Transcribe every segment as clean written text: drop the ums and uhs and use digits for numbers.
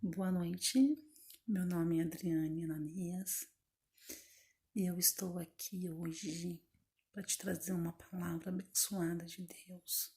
Boa noite, meu nome é Adriane Ananias e eu estou aqui hoje para te trazer uma palavra abençoada de Deus,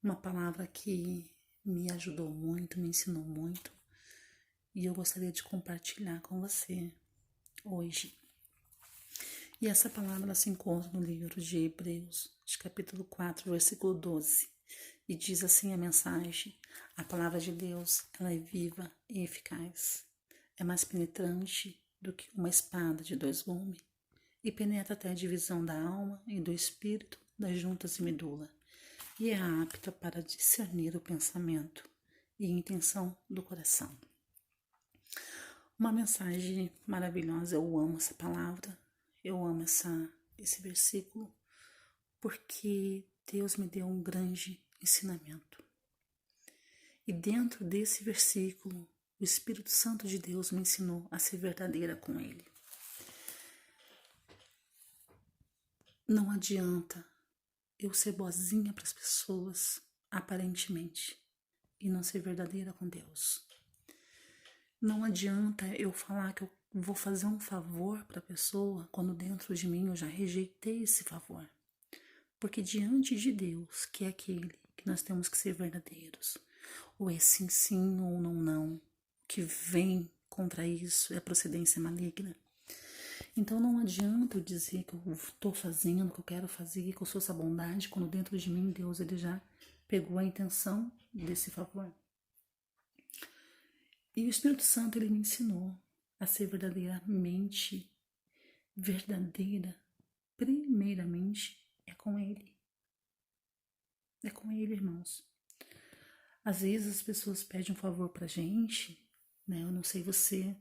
uma palavra que me ajudou muito, me ensinou muito e eu gostaria de compartilhar com você hoje. E essa palavra se encontra no livro de Hebreus, de capítulo 4, versículo 12. E diz assim a mensagem: a palavra de Deus, ela é viva e eficaz. É mais penetrante do que uma espada de dois gumes e penetra até a divisão da alma e do espírito, das juntas e medula, e é apta para discernir o pensamento e a intenção do coração. Uma mensagem maravilhosa, eu amo essa palavra, eu amo esse versículo, porque Deus me deu um grande ensinamento. E dentro desse versículo, o Espírito Santo de Deus me ensinou a ser verdadeira com Ele. Não adianta eu ser boazinha para as pessoas, aparentemente, e não ser verdadeira com Deus. Não adianta eu falar que eu vou fazer um favor para a pessoa quando dentro de mim eu já rejeitei esse favor. Porque diante de Deus, que é aquele que nós temos que ser verdadeiros, ou é sim, sim, ou não, não, que vem contra isso é procedência maligna. Então não adianta eu dizer que eu estou fazendo, que eu quero fazer, que eu sou essa bondade, quando dentro de mim Deus ele já pegou a intenção desse favor. E o Espírito Santo ele me ensinou a ser verdadeiramente verdadeira, primeiramente é com Ele. É com Ele, irmãos. Às vezes as pessoas pedem um favor pra gente, né? Eu não sei você,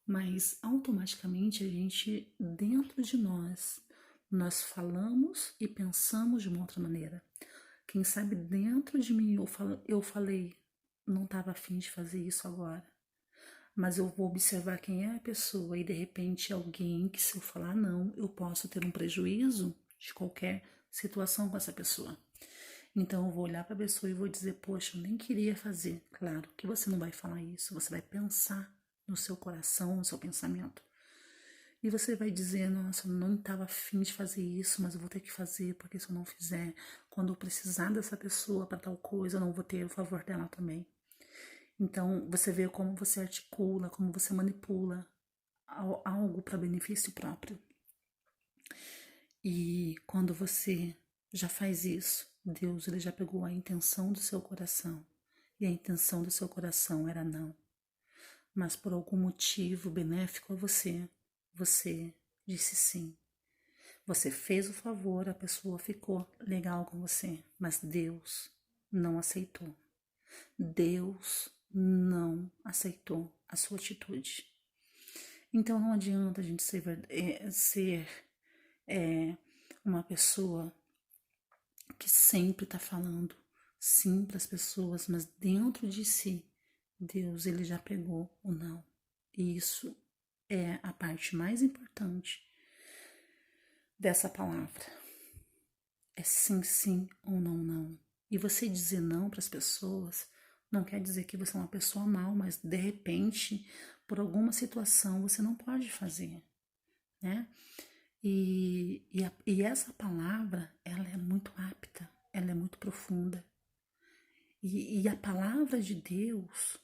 mas automaticamente a gente, dentro de nós falamos e pensamos de uma outra maneira. Quem sabe dentro de mim eu falei, não estava afim de fazer isso agora, mas eu vou observar quem é a pessoa e de repente alguém que, se eu falar não, eu posso ter um prejuízo de qualquer situação com essa pessoa. Então eu vou olhar para a pessoa e vou dizer, poxa, eu nem queria fazer. Claro que você não vai falar isso, você vai pensar no seu coração, no seu pensamento. E você vai dizer, nossa, eu não estava afim de fazer isso, mas eu vou ter que fazer, porque se eu não fizer, quando eu precisar dessa pessoa para tal coisa, eu não vou ter o favor dela também. Então, você vê como você articula, como você manipula algo para benefício próprio. E quando você já faz isso, Deus ele já pegou a intenção do seu coração. E a intenção do seu coração era não. Mas por algum motivo benéfico a você, você disse sim. Você fez o favor, a pessoa ficou legal com você, mas Deus não aceitou. Deus não aceitou a sua atitude. Então não adianta a gente ser uma pessoa que sempre está falando sim para as pessoas, mas dentro de si, Deus ele já pegou o não. E isso é a parte mais importante dessa palavra. É sim, sim ou não, não. E você dizer não para as pessoas não quer dizer que você é uma pessoa mal, mas de repente, por alguma situação, você não pode fazer, né? E essa palavra, ela é muito apta, ela é muito profunda. E a palavra de Deus,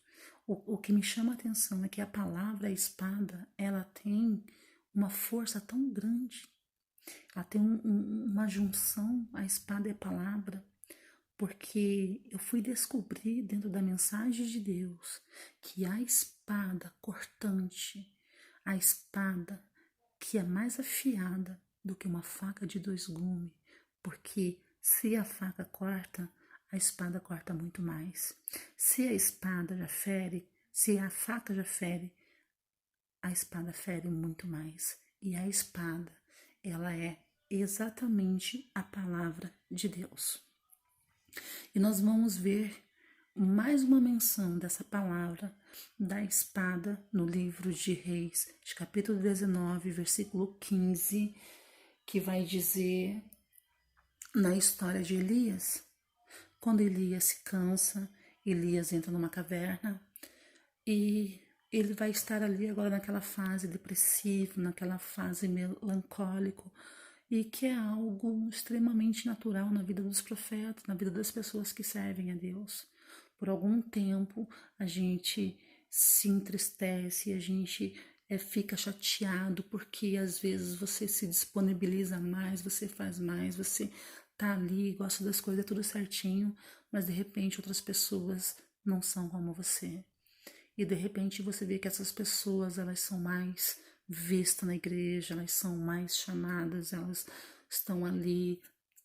o que me chama a atenção é que a palavra, a espada, ela tem uma força tão grande. Ela tem uma junção, a espada e a palavra, porque eu fui descobrir dentro da mensagem de Deus que a espada cortante, a espada que é mais afiada do que uma faca de dois gumes, porque se a faca corta, a espada corta muito mais. Se a espada já fere, se a faca já fere, a espada fere muito mais. E a espada, ela é exatamente a palavra de Deus. E nós vamos ver mais uma menção dessa palavra da espada no livro de Reis, de capítulo 19, versículo 15, que vai dizer na história de Elias, quando Elias se cansa, Elias entra numa caverna E ele vai estar ali agora naquela fase depressiva, naquela fase melancólico, e que é algo extremamente natural na vida dos profetas, na vida das pessoas que servem a Deus. Por algum tempo a gente se entristece, a gente fica chateado porque às vezes você se disponibiliza mais, você faz mais, você tá ali, gosta das coisas, é tudo certinho, mas de repente outras pessoas não são como você. E de repente você vê que essas pessoas, elas são mais vistas na igreja, elas são mais chamadas, elas estão ali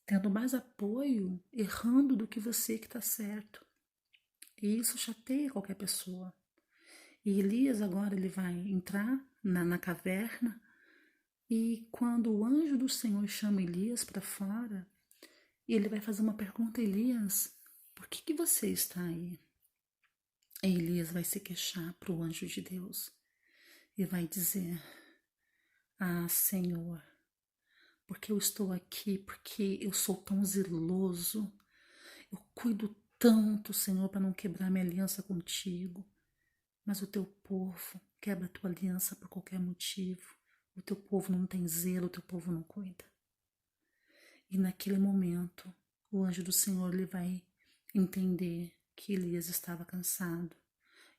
tendo mais apoio, errando do que você que está certo. E isso chateia qualquer pessoa. E Elias agora ele vai entrar na caverna, e quando o anjo do Senhor chama Elias para fora, ele vai fazer uma pergunta: Elias, por que você está aí? E Elias vai se queixar para o anjo de Deus e vai dizer: Ah, Senhor, porque eu estou aqui, porque eu sou tão zeloso, eu cuido tanto, Senhor, para não quebrar minha aliança contigo, mas o teu povo quebra a tua aliança por qualquer motivo. O teu povo não tem zelo, o teu povo não cuida. E naquele momento, o anjo do Senhor ele vai entender que Elias estava cansado.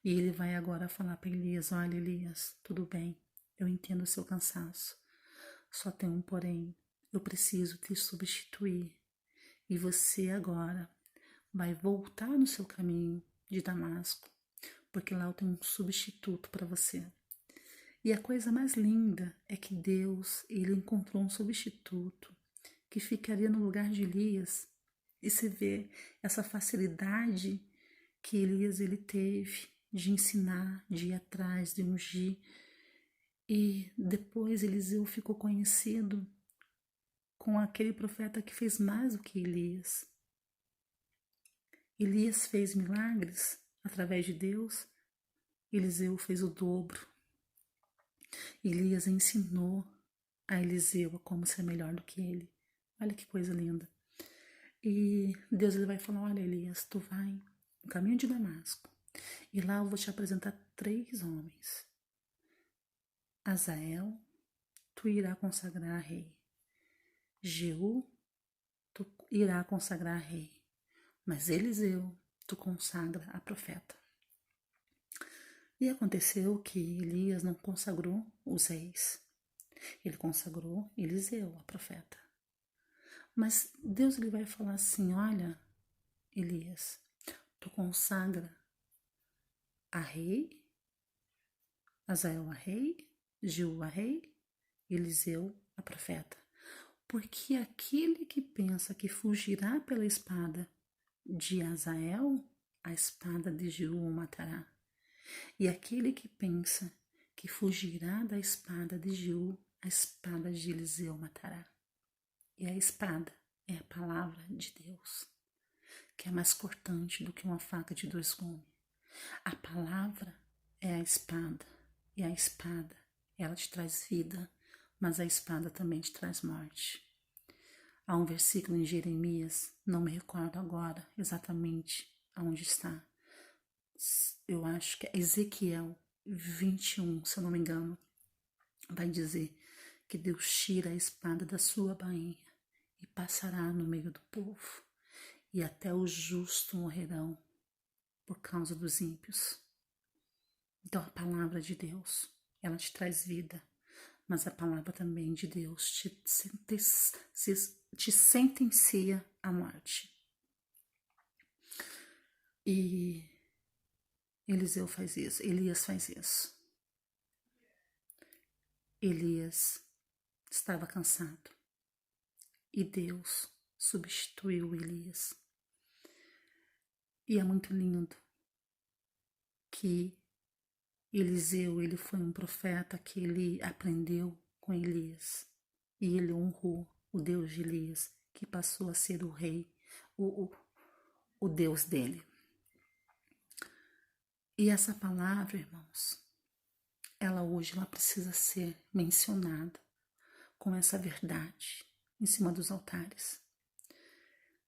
E ele vai agora falar para Elias: Olha, Elias, tudo bem, eu entendo o seu cansaço. Só tem um porém, eu preciso te substituir. E você agora vai voltar no seu caminho de Damasco, porque lá eu tenho um substituto para você. E a coisa mais linda é que Deus, ele encontrou um substituto que ficaria no lugar de Elias. E você vê essa facilidade que Elias ele teve de ensinar, de ir atrás, de ungir. E depois Eliseu ficou conhecido com aquele profeta que fez mais do que Elias. Elias fez milagres através de Deus, Eliseu fez o dobro. Elias ensinou a Eliseu a como ser melhor do que ele. Olha que coisa linda. E Deus ele vai falar: Olha, Elias, tu vai no caminho de Damasco, e lá eu vou te apresentar 3 homens. Azael, tu irá consagrar rei. Jeú, tu irá consagrar rei. Mas Eliseu, tu consagra a profeta. E aconteceu que Elias não consagrou os reis. Ele consagrou Eliseu, a profeta. Mas Deus ele vai falar assim: Olha, Elias, tu consagra a rei, Azael a rei, Jeú a rei, Eliseu a profeta. Porque aquele que pensa que fugirá pela espada de Azael, a espada de Jeú o matará. E aquele que pensa que fugirá da espada de Jeú, a espada de Eliseu matará. E a espada é a palavra de Deus, que é mais cortante do que uma faca de 2 gumes. A palavra é a espada, e a espada, ela te traz vida, mas a espada também te traz morte. Há um versículo em Jeremias, não me recordo agora exatamente aonde está. Eu acho que é Ezequiel 21, se eu não me engano. Vai dizer que Deus tira a espada da sua bainha e passará no meio do povo, e até os justos morrerão por causa dos ímpios. Então a palavra de Deus, ela te traz vida, mas a palavra também de Deus te sentencia à morte. E Eliseu faz isso, Elias faz isso. Elias estava cansado e Deus substituiu Elias. E é muito lindo que Eliseu, ele foi um profeta que ele aprendeu com Elias. E ele honrou o Deus de Elias, que passou a ser o rei, o Deus dele. E essa palavra, irmãos, ela hoje ela precisa ser mencionada com essa verdade em cima dos altares.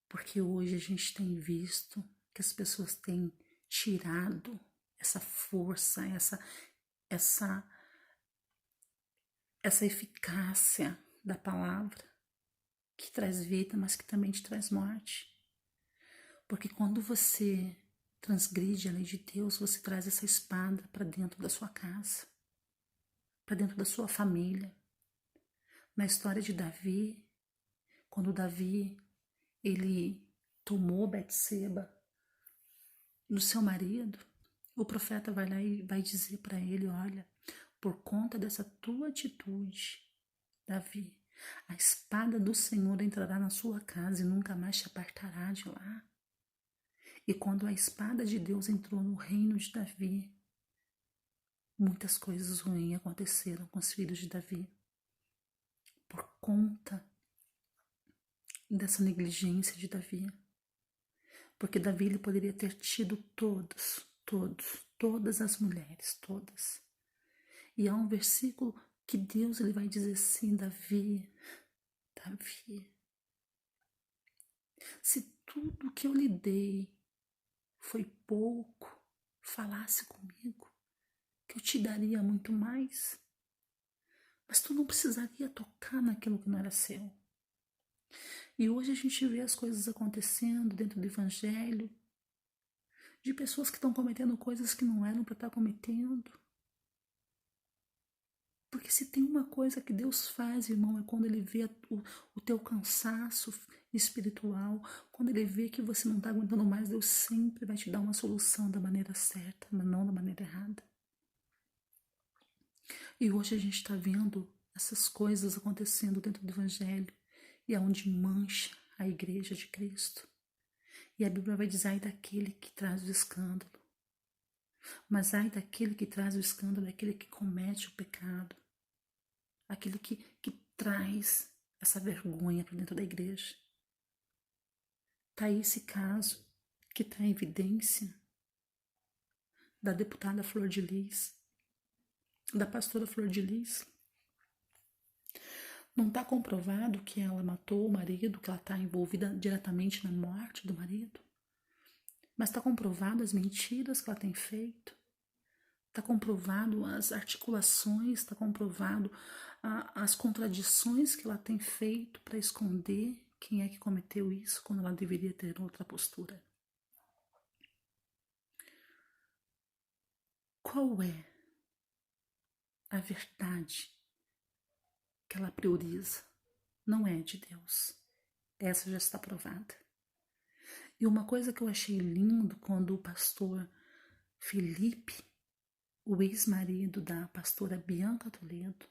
Porque hoje a gente tem visto que as pessoas têm tirado essa força, essa, essa eficácia da palavra que traz vida, mas que também te traz morte. Porque quando você transgride a lei de Deus, você traz essa espada para dentro da sua casa, para dentro da sua família. Na história de Davi, quando Davi ele tomou Betseba do seu marido, o profeta vai lá e vai dizer para ele: olha, por conta dessa tua atitude, Davi, a espada do Senhor entrará na sua casa e nunca mais te apartará de lá. E quando a espada de Deus entrou no reino de Davi, muitas coisas ruins aconteceram com os filhos de Davi, por conta dessa negligência de Davi. Porque Davi ele poderia ter tido todas as mulheres, todas. E há um versículo que Deus ele vai dizer assim: Davi, se tudo que eu lhe dei foi pouco, falasse comigo, que eu te daria muito mais. Mas tu não precisaria tocar naquilo que não era seu. E hoje a gente vê as coisas acontecendo dentro do evangelho, de pessoas que estão cometendo coisas que não eram para estar cometendo. Porque se tem uma coisa que Deus faz, irmão, é quando Ele vê o teu cansaço espiritual, quando Ele vê que você não está aguentando mais, Deus sempre vai te dar uma solução da maneira certa, mas não da maneira errada. E hoje a gente está vendo essas coisas acontecendo dentro do Evangelho, e é onde mancha a igreja de Cristo. E a Bíblia vai dizer: ai daquele que traz o escândalo. Mas ai daquele que traz o escândalo, é aquele que comete o pecado, aquele que traz essa vergonha para dentro da igreja. Está aí esse caso que está em evidência da deputada Flor de Lis, da pastora Flor de Lis. Não está comprovado que ela matou o marido, que ela está envolvida diretamente na morte do marido. Mas está comprovado as mentiras que ela tem feito. Está comprovado as articulações, está comprovado as contradições que ela tem feito para esconder quem é que cometeu isso, quando ela deveria ter outra postura. Qual é a verdade que ela prioriza? Não é de Deus. Essa já está provada. E uma coisa que eu achei lindo quando o pastor Felipe, o ex-marido da pastora Bianca Toledo,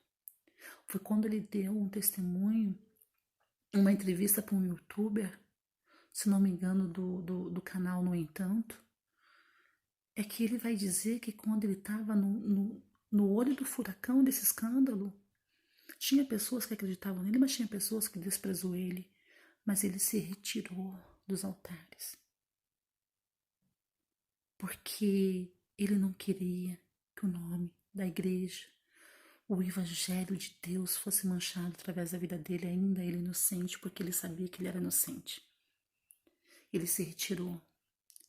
foi quando ele deu um testemunho, uma entrevista para um youtuber, se não me engano, do canal No Entanto, é que ele vai dizer que quando ele estava no olho do furacão desse escândalo, tinha pessoas que acreditavam nele, mas tinha pessoas que desprezou ele, mas ele se retirou dos altares. Porque ele não queria que o nome da igreja, o evangelho de Deus fosse manchado através da vida dele, ainda ele inocente, porque ele sabia que ele era inocente. Ele se retirou,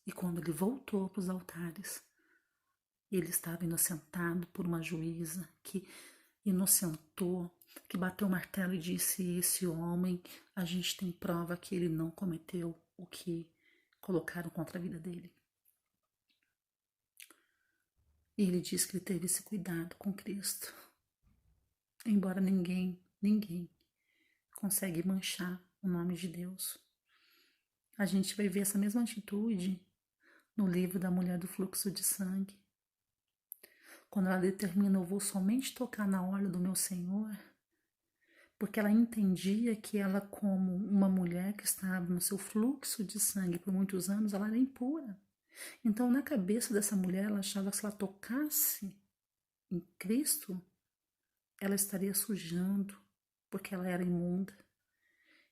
e quando ele voltou para os altares, ele estava inocentado por uma juíza que inocentou, que bateu o martelo e disse: esse homem, a gente tem prova que ele não cometeu o que colocaram contra a vida dele. E ele diz que ele teve esse cuidado com Cristo. Embora ninguém consegue manchar o nome de Deus. A gente vai ver essa mesma atitude no livro da mulher do fluxo de sangue. Quando ela determina: eu vou somente tocar na orla do meu Senhor, porque ela entendia que ela, como uma mulher que estava no seu fluxo de sangue por muitos anos, ela era impura. Então, na cabeça dessa mulher, ela achava que se ela tocasse em Cristo, ela estaria sujando, porque ela era imunda.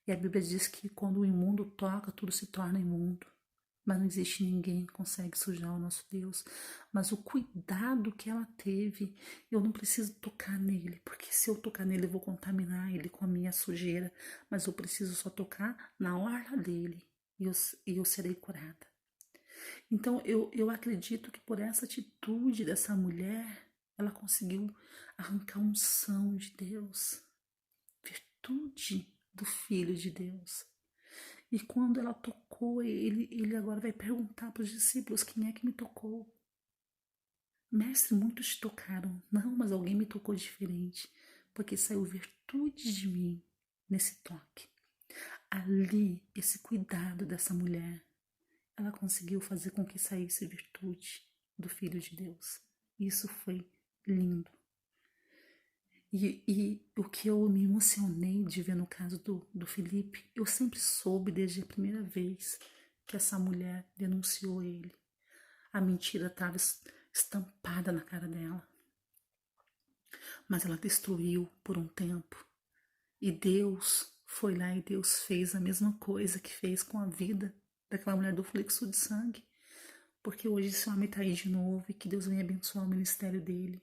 E a Bíblia diz que quando o imundo toca, tudo se torna imundo. Mas não existe ninguém que consegue sujar o nosso Deus. Mas o cuidado que ela teve, eu não preciso tocar nele, porque se eu tocar nele eu vou contaminar ele com a minha sujeira. Mas eu preciso só tocar na orla dele e eu serei curada. Então, eu acredito que por essa atitude dessa mulher, ela conseguiu arrancar a unção de Deus, virtude do Filho de Deus. E quando ela tocou, ele agora vai perguntar para os discípulos: quem é que me tocou? Mestre, muitos tocaram. Não, mas alguém me tocou diferente, porque saiu virtude de mim nesse toque. Ali, esse cuidado dessa mulher, ela conseguiu fazer com que saísse virtude do Filho de Deus. Isso foi lindo. E o que eu me emocionei de ver no caso do Felipe, eu sempre soube desde a primeira vez que essa mulher denunciou ele. A mentira estava estampada na cara dela. Mas ela destruiu por um tempo. E Deus foi lá e Deus fez a mesma coisa que fez com a vida daquela mulher do fluxo de sangue. Porque hoje esse homem está aí de novo e que Deus venha abençoar o ministério dele.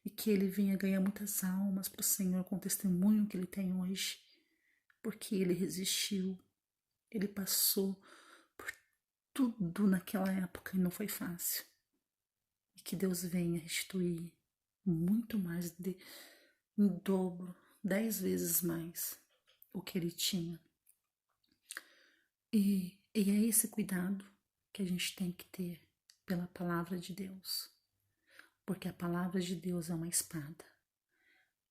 E que ele venha ganhar muitas almas para o Senhor com o testemunho que ele tem hoje. Porque ele resistiu. Ele passou por tudo naquela época e não foi fácil. E que Deus venha restituir muito mais em dobro, 10 vezes mais o que ele tinha. E é esse cuidado que a gente tem que ter pela palavra de Deus. Porque a palavra de Deus é uma espada.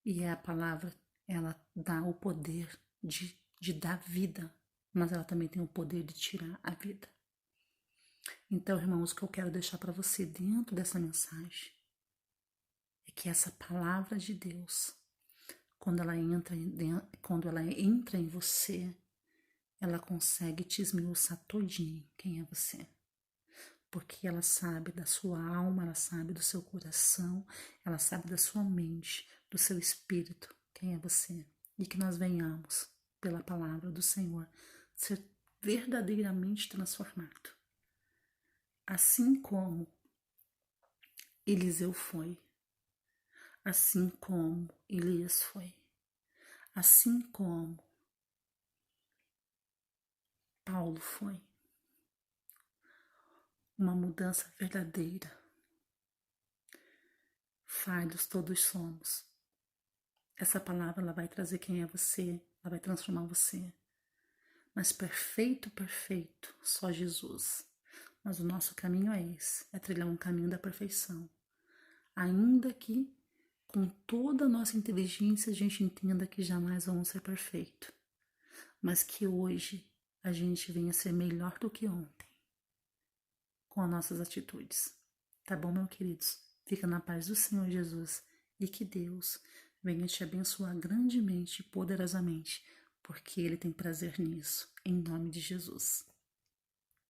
E a palavra, ela dá o poder de dar vida, mas ela também tem o poder de tirar a vida. Então, irmãos, o que eu quero deixar para você dentro dessa mensagem é que essa palavra de Deus, quando ela entra em você, ela consegue te esmiuçar todinho quem é você. Porque ela sabe da sua alma, ela sabe do seu coração, ela sabe da sua mente, do seu espírito, quem é você. E que nós venhamos, pela palavra do Senhor, ser verdadeiramente transformado. Assim como Eliseu foi, assim como Elias foi, assim como Paulo foi. Uma mudança verdadeira. Falhos todos somos. Essa palavra ela vai trazer quem é você, ela vai transformar você. Mas perfeito, perfeito, só Jesus. Mas o nosso caminho é esse, é trilhar um caminho da perfeição. Ainda que com toda a nossa inteligência a gente entenda que jamais vamos ser perfeitos. Mas que hoje a gente venha ser melhor do que ontem. Com as nossas atitudes. Tá bom, meus queridos? Fica na paz do Senhor Jesus e que Deus venha te abençoar grandemente e poderosamente, porque Ele tem prazer nisso, em nome de Jesus.